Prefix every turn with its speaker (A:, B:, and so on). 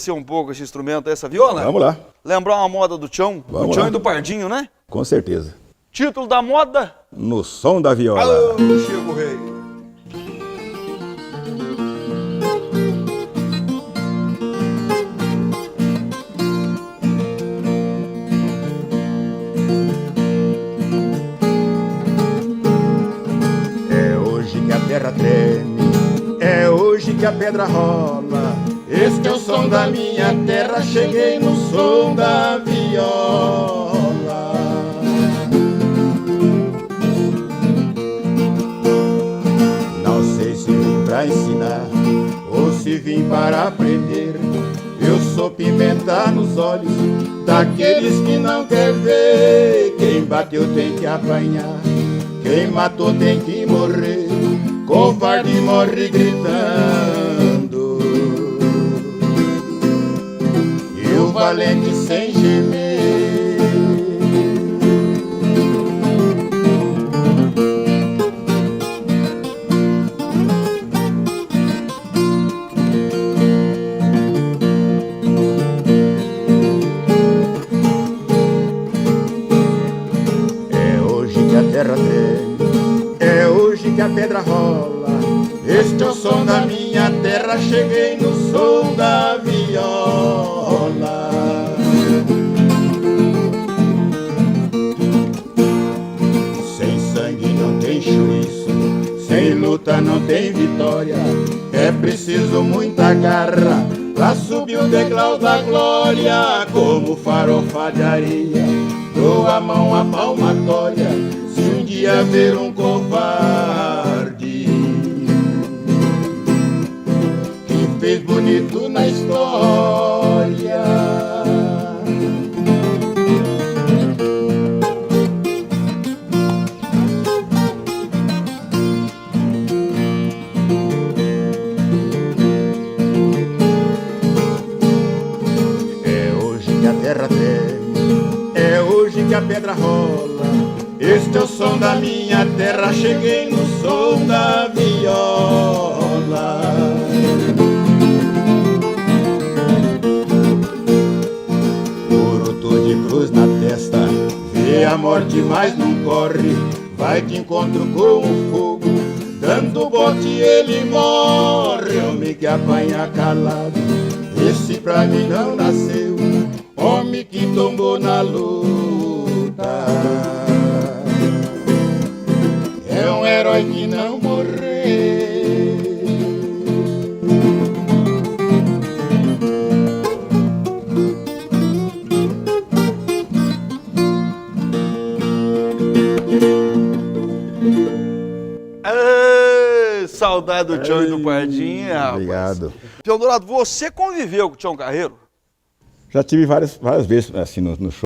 A: Um pouco esse instrumento, essa viola?
B: Vamos lá.
A: Lembrar uma moda do Tião? Do Tião e do Pardinho, né?
B: Com certeza.
A: Título da moda?
B: No som da viola.
A: Alô, Chico Rei.
B: É hoje que a terra treme, é hoje que a pedra rola. Este é o som da minha terra, cheguei no som da viola. Não sei se vim pra ensinar ou se vim para aprender. Eu sou pimenta nos olhos daqueles que não quer ver. Quem bateu tem que apanhar, quem matou tem que morrer. Covarde morre gritando, valente sem gemer. É hoje que a terra treme, é hoje que a pedra rola. Este é o som da minha terra, cheguei no som da viola. Sem sangue não tem juízo, sem luta não tem vitória. É preciso muita garra pra subir o degrau da glória. Como farofa de areia, dou a mão à palmatória. Se um dia ver um covarde fez bonito na história. É hoje que a terra treme, é hoje que a pedra rola. Este é o som da minha terra, cheguei no som da viola. De cruz na testa, vê a morte mas não corre. Vai de encontro com o fogo, dando bote ele morre. Homem que apanha calado, esse pra mim não nasceu. Homem que tombou na luta, é um herói que não morreu.
A: Saudade do Tião e do Pardinho, rapaz.
B: Obrigado.
A: Tião Dourado, você conviveu com o Tião Carreiro?
B: Já tive várias vezes assim no show.